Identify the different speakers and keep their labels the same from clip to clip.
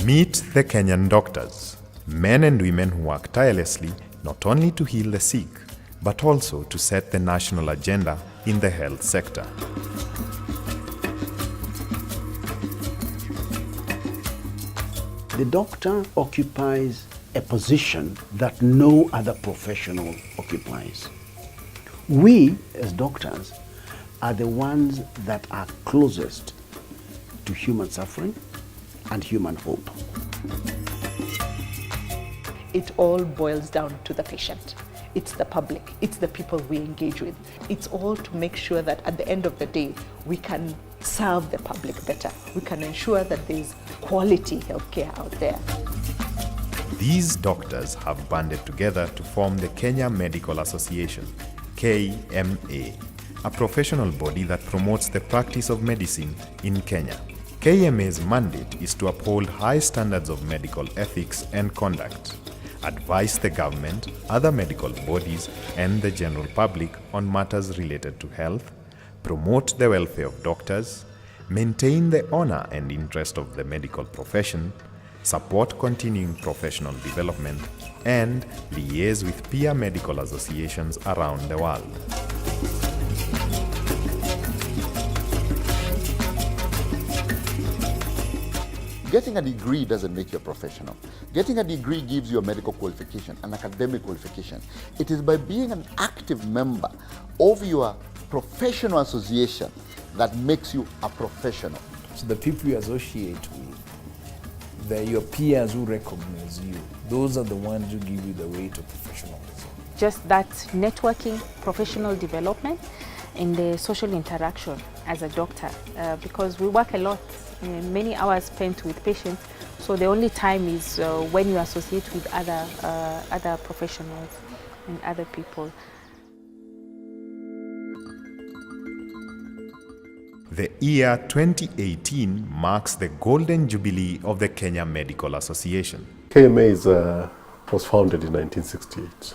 Speaker 1: Meet the Kenyan doctors, men and women who work tirelessly not only to heal the sick, but also to set the national agenda in the health sector.
Speaker 2: The doctor occupies a position that no other professional occupies. We, as doctors, are the ones that are closest to human suffering and human hope.
Speaker 3: It all boils down to the patient. It's the public, it's the people we engage with. It's all to make sure that at the end of the day, we can serve the public better. We can ensure that there's quality healthcare out there.
Speaker 1: These doctors have banded together to form the Kenya Medical Association, KMA, a professional body that promotes the practice of medicine in Kenya. KMA's mandate is to uphold high standards of medical ethics and conduct, advise the government, other medical bodies, and the general public on matters related to health, promote the welfare of doctors, maintain the honor and interest of the medical profession, support continuing professional development, and liaise with peer medical associations around the world.
Speaker 4: Getting a degree doesn't make you a professional. Getting a degree gives you a medical qualification, an academic qualification. It is by being an active member of your professional association that makes you a professional.
Speaker 5: So the people you associate with, your peers who recognize you, those are the ones who give you the way to professionalism.
Speaker 6: Just that networking, professional development, and the social interaction as a doctor, because we work a lot, many hours spent with patients, so the only time is when you associate with other professionals and other people.
Speaker 1: The year 2018 marks the golden jubilee of the Kenya Medical Association.
Speaker 7: KMA was founded in 1968,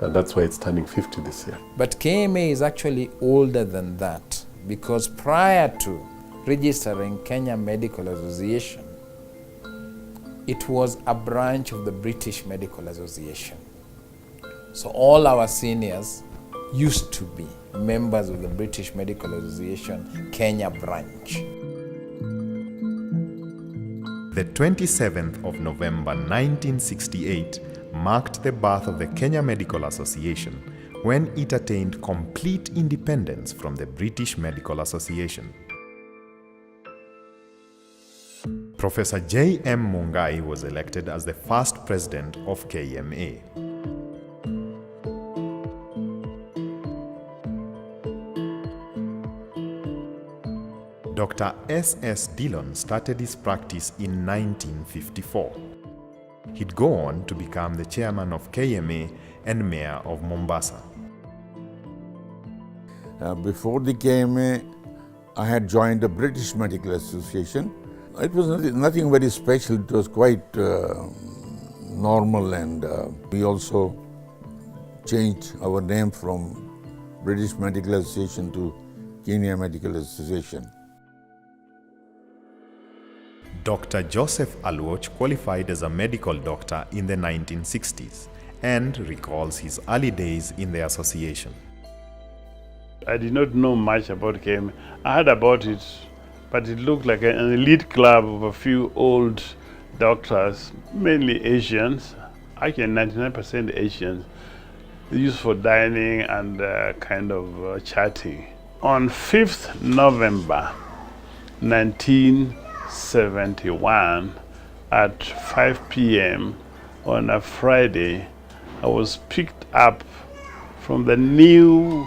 Speaker 7: and that's why it's turning 50 this year.
Speaker 5: But KMA is actually older than that, because prior to registering Kenya Medical Association, it was a branch of the British Medical Association. So all our seniors used to be members of the British Medical Association Kenya branch.
Speaker 1: The 27th of November 1968 marked the birth of the Kenya Medical Association, when it attained complete independence from the British Medical Association. Professor J.M. Mungai was elected as the first president of KMA. Dr. S.S. Dillon started his practice in 1954. He'd go on to become the chairman of KMA and mayor of Mombasa.
Speaker 8: Before the KMA, I had joined the British Medical Association. It was nothing very special. It was quite normal, and we also changed our name from British Medical Association to Kenya Medical Association.
Speaker 1: Dr. Joseph Aluoch qualified as a medical doctor in the 1960s and recalls his early days in the association.
Speaker 9: I did not know much about KMA. I heard about it, but it looked like an elite club of a few old doctors, mainly Asians, actually 99% Asians, used for dining and kind of chatting. On 5th November 1971 at 5 p.m. on a Friday, I was picked up from the new,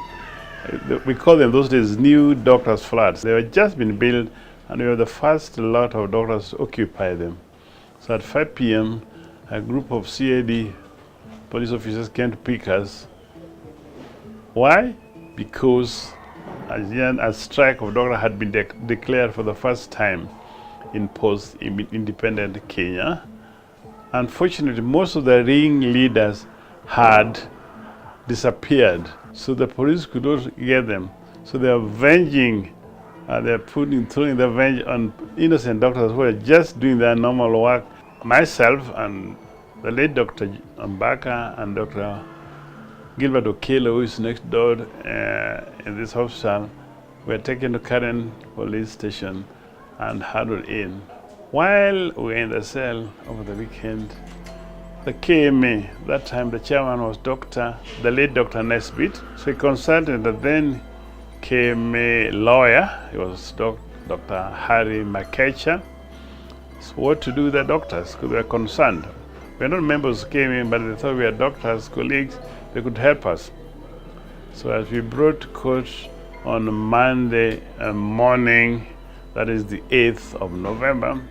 Speaker 9: we call them those days, new doctors' flats. They had just been built, and we were the first lot of doctors to occupy them. So at 5 p.m., a group of CAD police officers came to pick us. Why? Because a strike of doctors had been declared for the first time in post-independent Kenya. Unfortunately, most of the ring leaders had disappeared, so the police could not get them. So they are avenging, they're throwing the revenge on innocent doctors who are just doing their normal work. myself and the late Dr. Mbaka and Dr. Gilbert Okelo, who is next door in this hospital, were taken to Karen police station and huddled in. While we were in the cell over the weekend, the KMA, that time the chairman was the late Dr. Nesbitt, so he consulted the then KMA lawyer, he was Dr. Harry Makecha. So what to do with the doctors, because we were concerned. We are not members of KMA, but they thought we were doctors, colleagues, they could help us. So as we brought court on Monday morning, that is the 8th of November,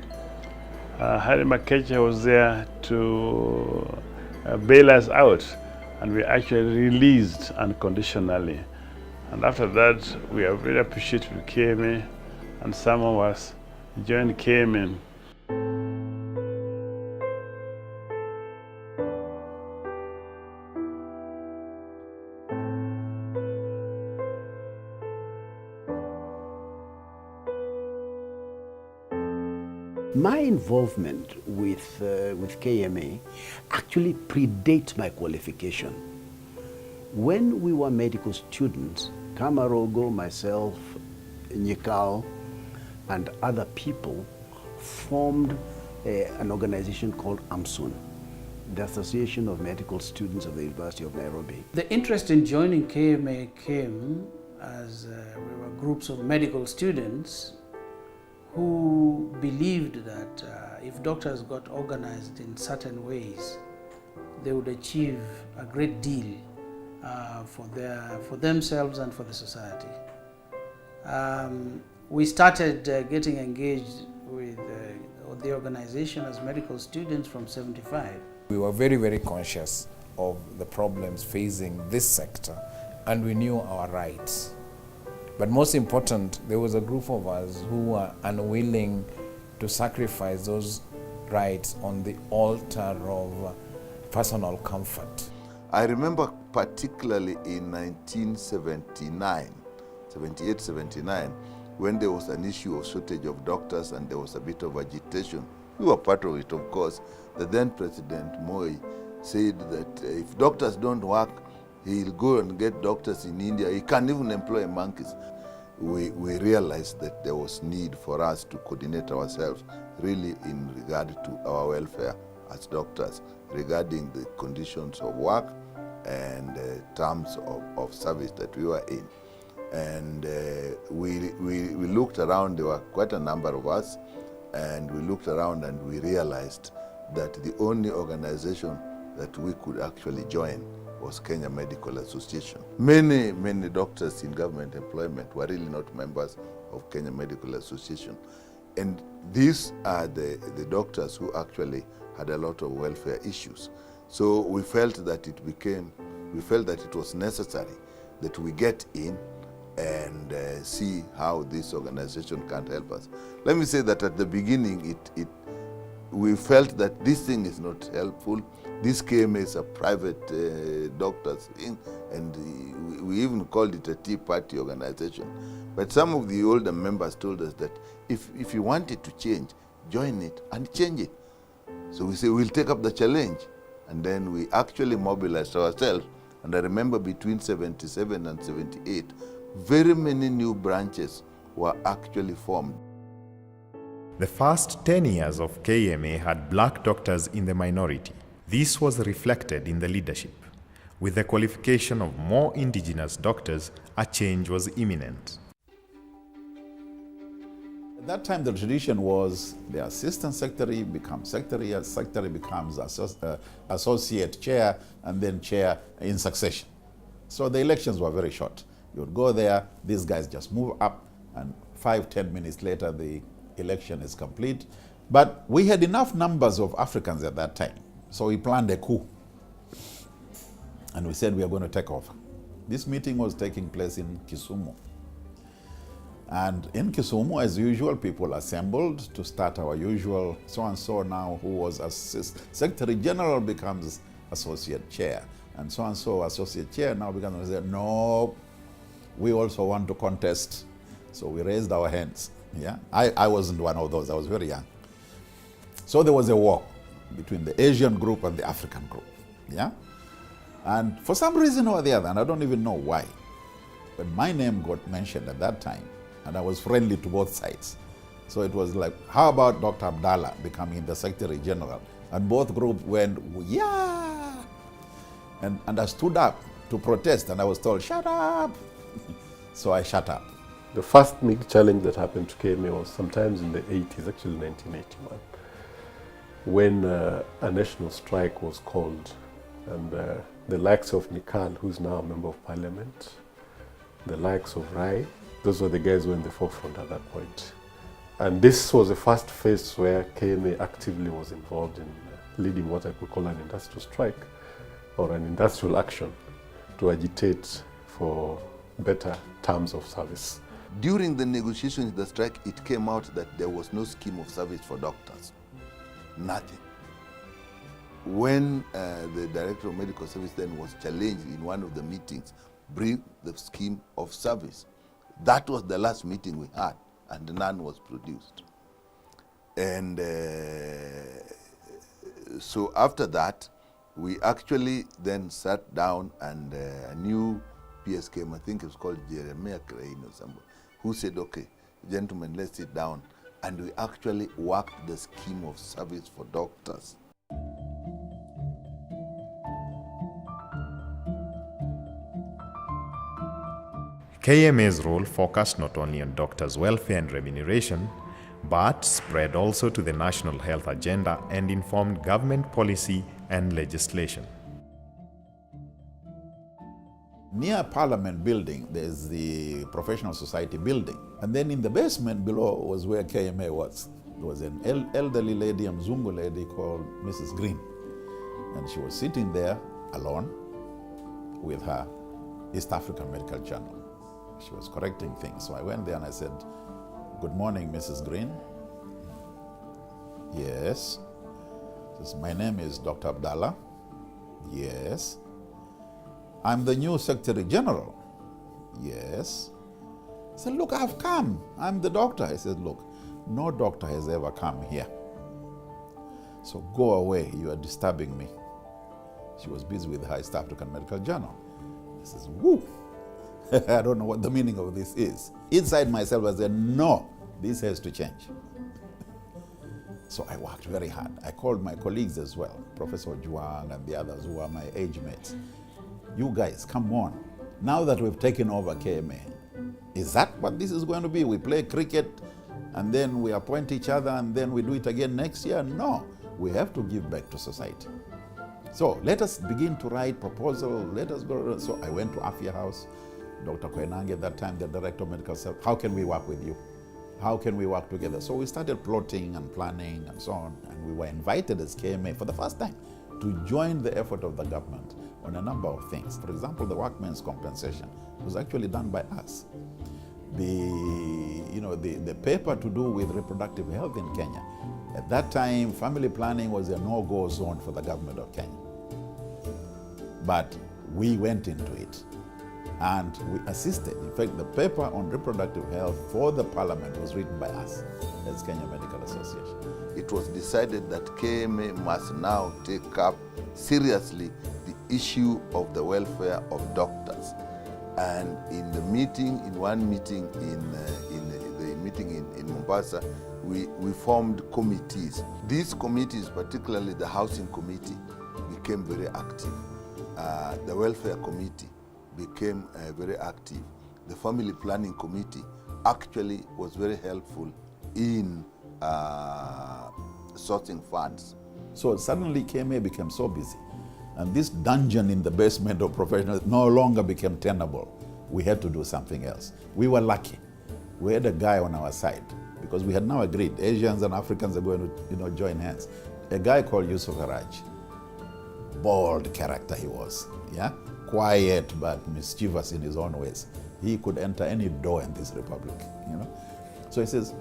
Speaker 9: Harry Makecha was there to bail us out, and we actually released unconditionally. And after that, we are very appreciative of KMA, and some of us joined KMA.
Speaker 2: My involvement with KMA actually predates my qualification. When we were medical students, Kamarogo, myself, Nyikal, and other people formed an organization called AMSUN, the Association of Medical Students of the University of Nairobi.
Speaker 10: The interest in joining KMA came as we were groups of medical students who believed that if doctors got organized in certain ways, they would achieve a great deal for themselves and for the society. We started getting engaged with the organization as medical students from '75.
Speaker 5: We were very, very conscious of the problems facing this sector, and we knew our rights. But most important, there was a group of us who were unwilling to sacrifice those rights on the altar of personal comfort.
Speaker 11: I remember particularly in 1979, 78, 79, when there was an issue of shortage of doctors and there was a bit of agitation. We were part of it, of course. The then President Moi said that if doctors don't work, he'll go and get doctors in India. He can't even employ monkeys. We realized that there was need for us to coordinate ourselves really in regard to our welfare as doctors, regarding the conditions of work and terms of service that we were in. And we looked around, there were quite a number of us, and we looked around and we realized that the only organization that we could actually join was Kenya Medical Association. Many doctors in government employment were really not members of Kenya Medical Association. And these are the doctors who actually had a lot of welfare issues. So we felt that it was necessary that we get in and see how this organization can help us. Let me say that at the beginning, we felt that this thing is not helpful. This KMA is a private doctors thing, and we even called it a Tea Party organization. But some of the older members told us that if you wanted to change, join it and change it. So we say, we'll take up the challenge. And then we actually mobilized ourselves. And I remember between 77 and 78, very many new branches were actually formed.
Speaker 1: The first 10 years of KMA had black doctors in the minority. This was reflected in the leadership. With the qualification of more indigenous doctors, a change was imminent.
Speaker 12: At that time, the tradition was the assistant secretary becomes secretary, a secretary becomes associate chair, and then chair in succession. So the elections were very short. You would go there, these guys just move up, and 5-10 minutes later, the election is complete. But we had enough numbers of Africans at that time. So we planned a coup. And we said we are going to take over. This meeting was taking place in Kisumu. And in Kisumu, as usual, people assembled to start our usual so-and-so now, who was Secretary General, becomes associate chair. And so-and-so associate chair now becomes, no, we also want to contest. So we raised our hands. Yeah, I wasn't one of those. I was very young. So there was a war. between the Asian group and the African group. Yeah? And for some reason or the other, and I don't even know why, but my name got mentioned at that time, and I was friendly to both sides. So it was like, how about Dr. Abdallah becoming the Secretary General? And both groups went, yeah! And I stood up to protest, and I was told, shut up! So I shut up.
Speaker 7: The first big challenge that happened to KMA was sometimes in the 80s, actually 1981, when a national strike was called, and the likes of Nikal, who's now a member of parliament, the likes of Rai, those were the guys who were in the forefront at that point. And this was the first phase where KMA actively was involved in leading what I could call an industrial strike or an industrial action to agitate for better terms of service.
Speaker 11: During the negotiations, the strike, it came out that there was no scheme of service for doctors. Nothing. When the Director of Medical Service then was challenged in one of the meetings, bring the scheme of service. That was the last meeting we had, and none was produced. And so after that, we actually then sat down, and a new PS came, I think it was called Jeremiah Crane or somebody, who said, okay, gentlemen, let's sit down. And we actually worked the scheme of service for doctors.
Speaker 1: KMA's role focused not only on doctors' welfare and remuneration, but spread also to the national health agenda and informed government policy and legislation.
Speaker 12: Near Parliament building, there's the Professional Society building. And then in the basement below was where KMA was. There was an elderly lady, a Mzungu lady called Mrs. Green. And she was sitting there alone with her East African Medical Journal. She was correcting things. So I went there and I said, good morning, Mrs. Green. Yes. She says, my name is Dr. Abdallah. Yes. I'm the new Secretary General. Yes. I said, look, I've come. I'm the doctor. I said, look, no doctor has ever come here. So go away. You are disturbing me. She was busy with her East African Medical Journal. I says, woo. I don't know what the meaning of this is. Inside myself, I said, no, this has to change. So I worked very hard. I called my colleagues as well, Professor Juang and the others who are my age mates. You guys, come on. Now that we've taken over KMA, is that what this is going to be? We play cricket and then we appoint each other and then we do it again next year? No, we have to give back to society. So let us begin to write proposal. Let us go. So I went to Afia House. Dr. Koenange at that time, the Director of Medical Services. How can we work with you? How can we work together? So we started plotting and planning and so on. And we were invited as KMA for the first time to join the effort of the government on a number of things. For example, the workmen's compensation was actually done by us. The paper to do with reproductive health in Kenya. At that time, family planning was a no-go zone for the government of Kenya. But we went into it and we assisted. In fact, the paper on reproductive health for the parliament was written by us as Kenya Medical Association.
Speaker 11: It was decided that KMA must now take up seriously the issue of the welfare of doctors. And in the meeting, in one meeting in Mombasa, we formed committees. These committees, particularly the housing committee, became very active. The welfare committee became very active. The family planning committee actually was very helpful in sourcing funds.
Speaker 12: So suddenly KMA became so busy. And this dungeon in the basement of professionals no longer became tenable. We had to do something else. We were lucky. We had a guy on our side because we had now agreed Asians and Africans are going to join hands. A guy called Yusuf Haraj. Bold character he was, yeah? Quiet but mischievous in his own ways. He could enter any door in this republic, So he says,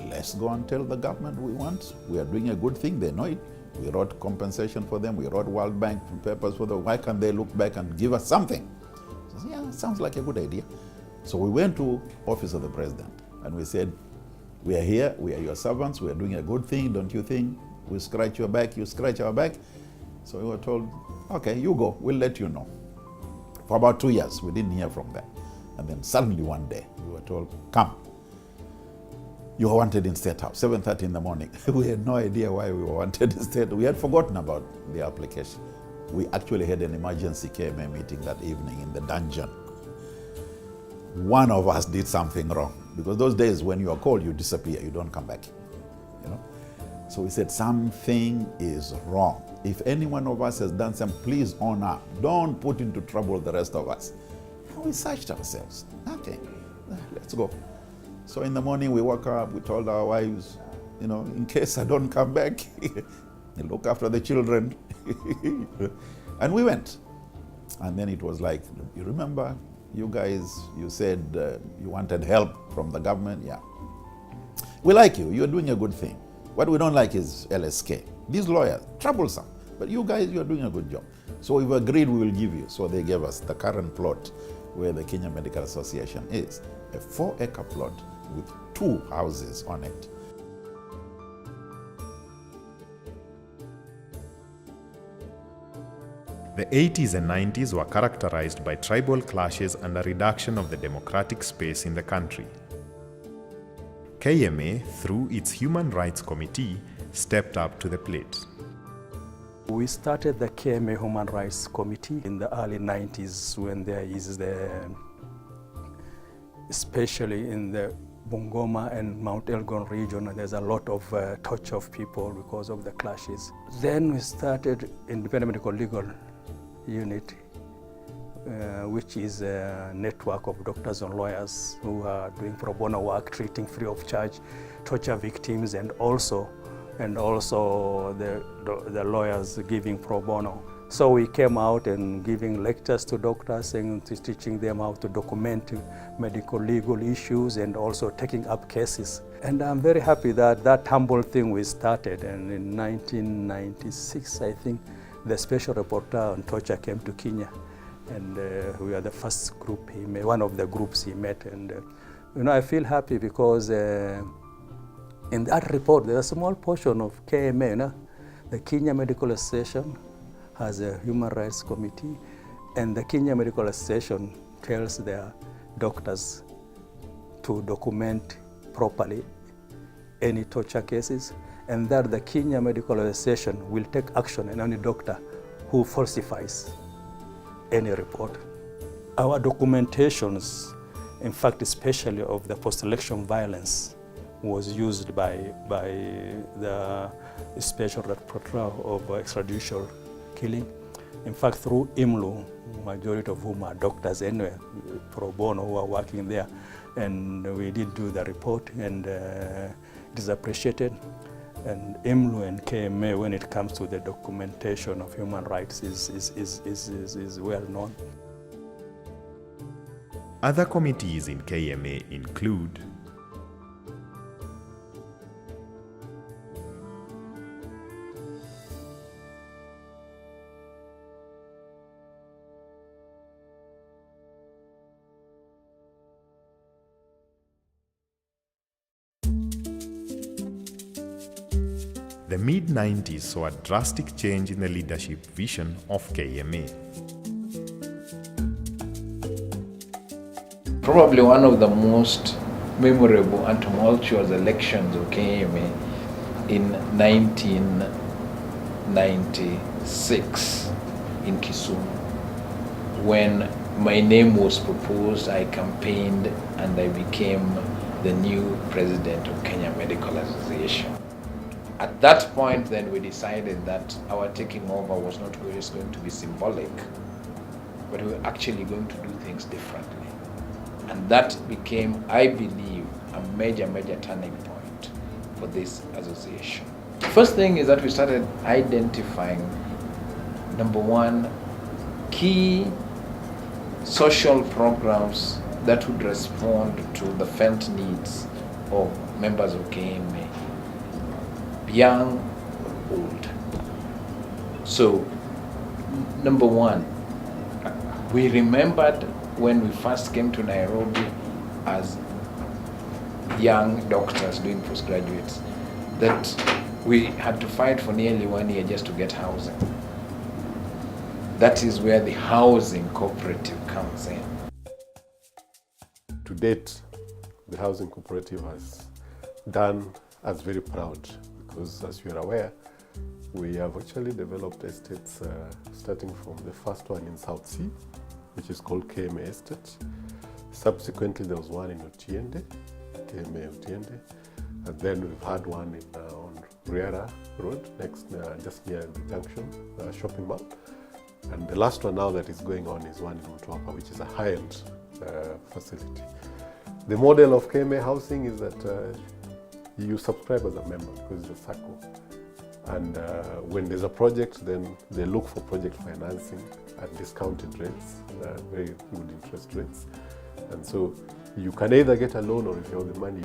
Speaker 12: let's go and tell the government we are doing a good thing, they know it. We wrote compensation for them, we wrote World Bank papers for them, why can't they look back and give us something? He says, yeah, sounds like a good idea. So we went to office of the president and we said, we are here, we are your servants, we are doing a good thing, don't you think? We scratch your back, you scratch our back. So we were told, okay, you go, we'll let you know. For about 2 years, we didn't hear from them. And then suddenly one day, we were told, come. You are wanted in State House, 7:30 in the morning. We had no idea why we were wanted in State. We had forgotten about the application. We actually had an emergency KMA meeting that evening in the dungeon. One of us did something wrong, because those days when you are called, you disappear, you don't come back. You know? So we said, something is wrong. If any one of us has done something, please own up. Don't put into trouble the rest of us. And we searched ourselves. Okay, let's go. So in the morning we woke up, we told our wives, you know, in case I don't come back, look after the children. And we went. And then it was like, you remember, you guys, you said you wanted help from the government? Yeah. We like you, you're doing a good thing. What we don't like is LSK. These lawyers, troublesome. But you guys, you're doing a good job. So we've agreed we will give you. So they gave us the current plot where the Kenya Medical Association is. A 4-acre plot with 2 houses on it.
Speaker 1: The 80s and 90s were characterized by tribal clashes and a reduction of the democratic space in the country. KMA, through its Human Rights Committee, stepped up to the plate.
Speaker 13: We started the KMA Human Rights Committee in the early 90s when there is especially in the Bungoma and Mount Elgon region, there's a lot of torture of people because of the clashes. Then we started Independent Medical Legal Unit, which is a network of doctors and lawyers who are doing pro bono work, treating free of charge torture victims, and also the lawyers giving pro bono. So we came out and giving lectures to doctors and teaching them how to document medical legal issues and also taking up cases. And I'm very happy that that humble thing we started, and in 1996, I think, the special rapporteur on torture came to Kenya, and we are the first group he met, one of the groups he met. And you know, I feel happy because in that report, there's a small portion of KMA, you know, the Kenya Medical Association has a Human Rights Committee, and the Kenya Medical Association tells their doctors to document properly any torture cases, and that the Kenya Medical Association will take action on any doctor who falsifies any report. Our documentations, in fact, especially of the post-election violence, was used by the special rapporteur of extrajudicial killing. In fact, through IMLU, majority of whom are doctors anyway, pro bono, who are working there, and we did do the report, and it is appreciated. And IMLU and KMA, when it comes to the documentation of human rights, is well known.
Speaker 1: Other committees in KMA include the mid-90s saw a drastic change in the leadership vision of KMA.
Speaker 5: Probably one of the most memorable and tumultuous elections of KMA in 1996 in Kisumu. When my name was proposed, I campaigned and I became the new president of Kenya Medical Association. At that point, then we decided that our taking over was not just going to be symbolic, but we were actually going to do things differently. And that became, I believe, a major turning point for this association. First thing is that we started identifying, number one, key social programs that would respond to the felt needs of members of KMA, young, old. So, number one, we remembered when we first came to Nairobi as young doctors doing postgraduates that We had to fight for nearly 1 year just to get housing. That is where the housing cooperative comes in.
Speaker 7: To date, the housing cooperative has done us very proud because, as you are aware, we have actually developed estates starting from the first one in South Sea, which is called KMA Estate. Subsequently, there was one in Otiende, KMA Otiende, and then we've had one on Riera Road, just near the junction shopping mall. And the last one now that is going on is one in Mtwapa, which is a high-end facility. The model of KMA housing is that you subscribe as a member because it's a SACCO. And when there's a project, then they look for project financing at discounted rates, very good interest rates. And so you can either get a loan, or if you have the money,